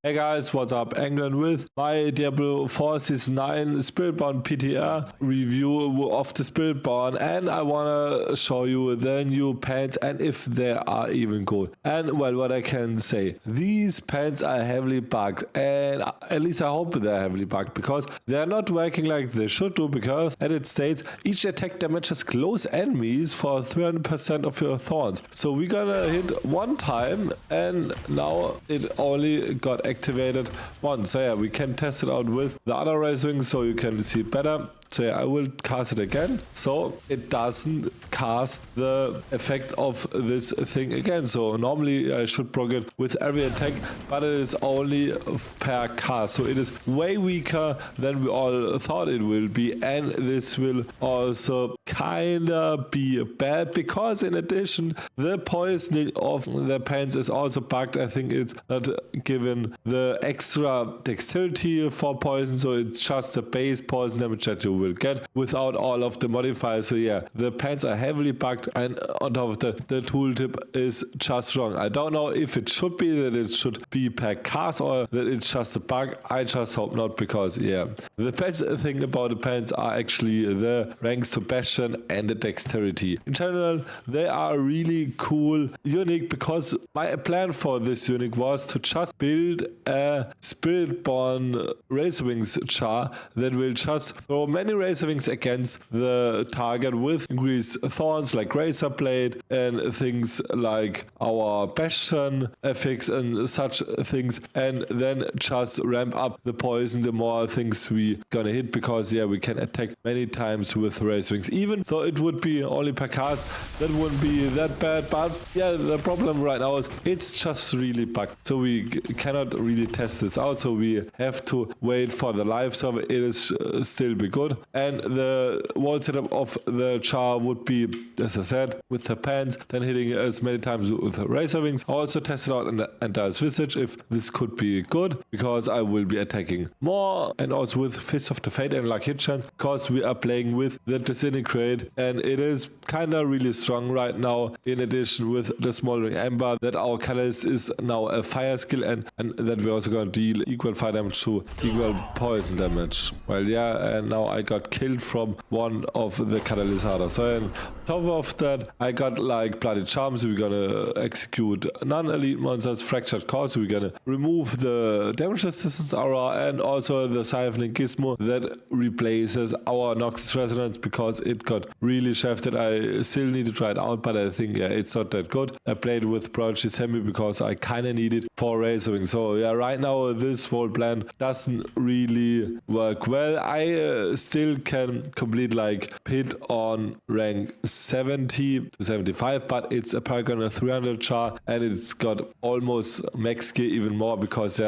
Hey guys, what's up? England with my Diablo 4 Season 9 Spiritborn PTR review of the Spiritborn, and I wanna show you the new pants and if they are even good. And well, what I can say, these pants are heavily bugged, and at least I hope they're heavily bugged because they're not working like they should do, because as it states, each attack damages close enemies for 300% of your thorns. So we're gonna hit one time and now it only got activated once. So yeah, we can test it out with the other race wings so you can see it better. So yeah, I will cast it again, so it doesn't cast the effect of this thing again. So normally I should proc it with every attack, but it is only per cast, so it is way weaker than we all thought it will be. And this will also kinda be bad because in addition the poisoning of the pants is also bugged. I think it's not given the extra dexterity for poison, so it's just the base poison damage that you will get without all of the modifiers. So yeah, the pants are heavily bugged, and on top of that, the tooltip is just wrong. I don't know if it should be that it should be per cast or that it's just a bug. I just hope not, because yeah, the best thing about the pants are actually the ranks to Bastion and the dexterity. In general, they are really cool, unique, because my plan for this unique was to just build a Spiritborn Razor Wings char that will just throw many Razor Wings against the target with increased thorns like Razor Blade and things like our Bastion affix and such things, and then just ramp up the poison the more things we gonna hit, because yeah, we can attack many times with Razor Wings. Even though it would be only per cast, that wouldn't be that bad, but yeah, the problem right now is it's just really bugged, so we cannot really test this out. So we have to wait for the live server. It is still be good, and the wall setup of the char would be, as I said, with the pants, then hitting as many times with the Razor Wings. I also tested out in the entire Visage if this could be good, because I will be attacking more, and also with Fist of the Fate and Luck Hit Chance, because we are playing with the Disintegrate, and it is kinda really strong right now. In addition, with the Smoldering Ember, that our catalyst is now a fire skill, and that we're also gonna deal equal fire damage to equal poison damage. Well, yeah, and now I got killed from one of the catalysators. So on top of that, I got like Bloody Charms. We're gonna execute non-elite monsters, Fractured Core, so we're gonna remove the damage resistance aura, and also the Siphoning Gizmo that replaces our Noxus Resonance, because it got really shafted. I still need to try it out, but I think yeah, it's not that good. I played with Prodigy Semi because I kinda need it for Razor Wing. So yeah, right now this whole plan doesn't really work well. I still can complete like pit on rank 70 to 75, but it's a Paragon 300 char, and it's got almost max gear, even more, because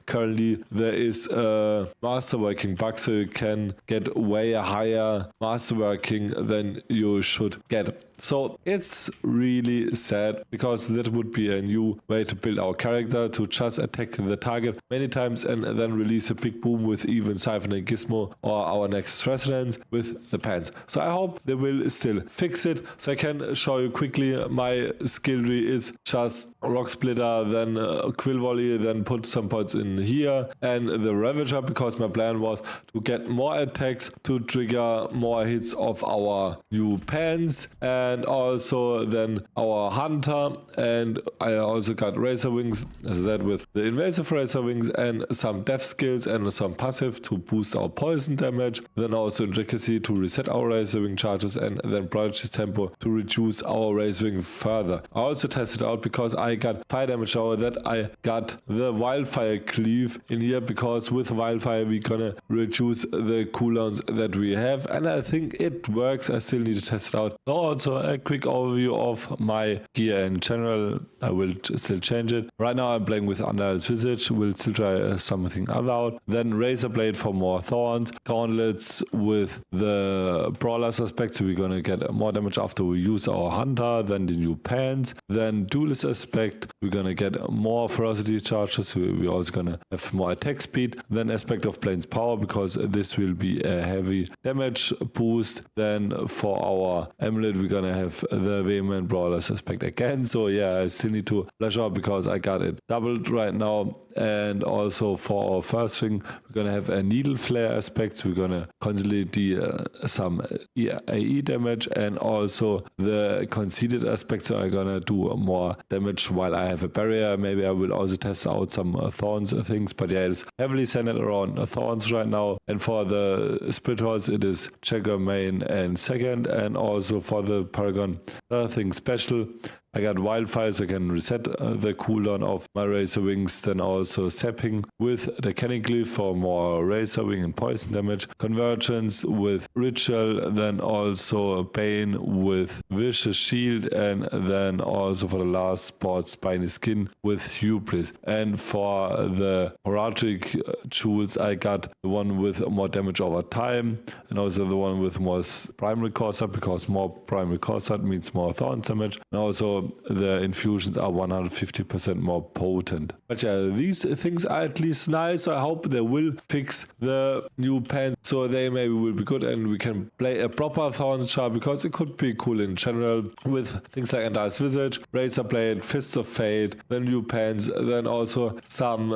currently there is a masterworking bug, so you can get way higher masterworking than you should get. So it's really sad, because that would be a new way to build our character, to just attack the target many times and then release a big boom with even Siphoning Gizmo or our next Resonance with the pants. So I hope they will still fix it. So I can show you quickly, my skill tree is just Rock Splitter, then Quill Volley, then put some points in here, and the Ravager, because my plan was to get more attacks to trigger more hits of our new pants, and also then our Hunter, and I also got Razor Wings, as I said, with the invasive Razor Wings, and some death skills and some passive to boost our poison damage, then also Intricacy to reset our Razor Wing charges, and then Prodigy Tempo to reduce our Razor Wing further. I also tested out, because I got fire damage shower, that I got the Wildfire Cleave in here, because with Wildfire we're gonna reduce the cooldowns that we have, and I think it works. I still need to test it out. Also a quick overview of my gear in general. I will still change it. Right now I'm playing with Underl's Visage. We'll still try something other out. Then Razor Blade for more thorns. Gauntlets with the Brawler Suspect, so we're gonna get more damage after we use our Hunter. Then the new pants. Then Duelist Aspect. We're gonna get more Ferocity charges. So we're also gonna have more attack speed. Then Aspect of Plane's Power, because this will be a heavy damage boost. Then for our Amulet we're gonna gonna have the Vehement Brawlers aspect again. So yeah, I still need to pleasure because I got it doubled right now. And also for our first thing, we're gonna have a Needle Flare aspect. We're gonna constantly do some AE damage, and also the Conceited aspect. So I'm gonna do more damage while I have a barrier. Maybe I will also test out some Thorns things, but yeah, it's heavily centered around Thorns right now. And for the Spirit Horse, it is Checker main and second, and also for the Paragon thing special, I got Wildfire, so I can reset the cooldown of my Razor Wings, then also Sapping with the Canning Glyph for more Razor Wing and poison damage, Convergence with Ritual, then also Bane with Vicious Shield, and then also for the last spot, Spiny Skin with Hubris. And for the Horatric Jewels, I got the one with more damage over time, and also the one with more Primary Corset, because more Primary Corset means more Thorns damage, and also the infusions are 150% more potent. But yeah, these things are at least nice, so I hope they will fix the new pants, so they maybe will be good and we can play a proper Thorns chart, because it could be cool in general with things like Andire's Visage, Razor Blade, Fists of Fate, the new pants, then also some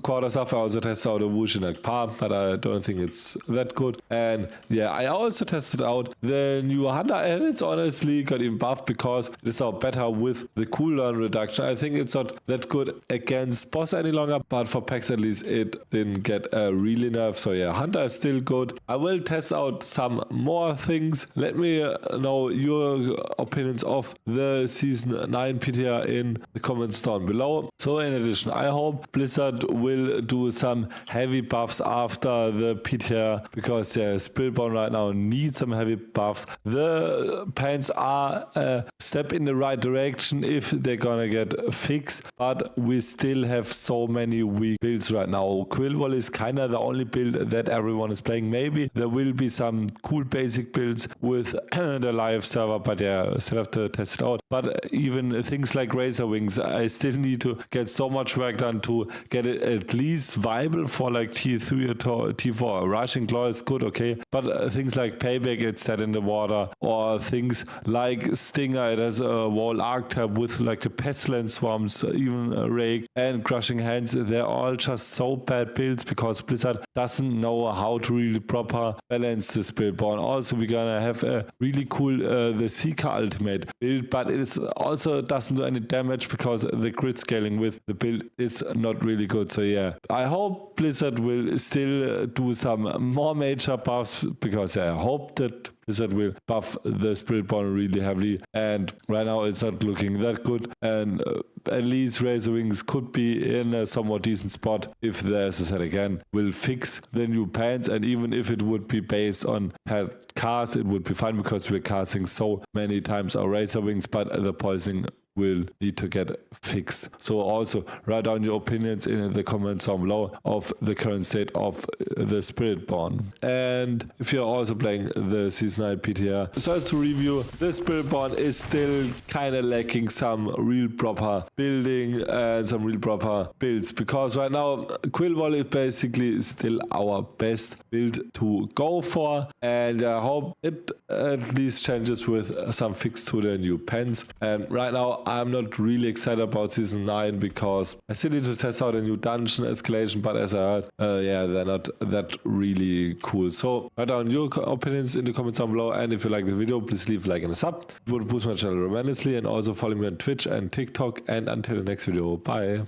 Quarter Sapphire. I also tested out a Wushinak Palm, but I don't think it's that good. And yeah, I also tested out the new Hunter, and it's honestly got even buffed because it is now better with the cooldown reduction. I think it's not that good against boss any longer, but for packs at least it didn't get a really nerf. So yeah, Hunter is still good. I will test out some more things. Let me know your opinions of the Season 9 PTR in the comments down below. So in addition, I hope Blizzard will do some heavy buffs after the PTR, because yeah, Spiritborn right now needs some heavy buffs. The pants are a step in the right direction if they're gonna get fixed, but we still have so many weak builds right now. Quillwall is kinda the only build that everyone is playing. Maybe there will be some cool basic builds with the live server, but yeah, still have to test it out. But even things like Razor Wings, I still need to get so much work done to get it at least viable for like T3 or T4. Rushing Claw is good, okay, but things like Payback, it's dead in the water, or things like Stinger, it has a wall archetype with like the Pestilence Swarms, even Rake and Crushing Hands. They're all just so bad builds because Blizzard doesn't know how to really proper balance the Spiritborn. Also, we're gonna have a really cool the Seeker Ultimate build, but it is also doesn't do any damage because the crit scaling with the build is not really good. So yeah, I hope Blizzard will still do some more major buffs, because yeah, I hope that Blizzard will buff the Spiritborn really heavily, and right now it's not looking that good, and at least Razor Wings could be in a somewhat decent spot if the, as I said again, will fix the new pants. And even if it would be based on pet cars, it would be fine because we're casting so many times our Razor Wings, but the poisoning will need to get fixed. So also write down your opinions in the comments down below of the current state of the Spiritborn. And if you're also playing the Season 9 PTR, so to review, the Spiritborn is still kind of lacking some real proper building and some real proper builds, because right now Quillwall is basically still our best build to go for, and I hope it at least changes with some fix to the new pants. And right now I'm not really excited about Season 9 because I still need to test out a new dungeon escalation, but as I heard, yeah, they're not that really cool. So write down your opinions in the comments down below, and if you like the video, please leave a like and a sub. It would boost my channel tremendously, and also follow me on Twitch and TikTok, and until the next video, bye.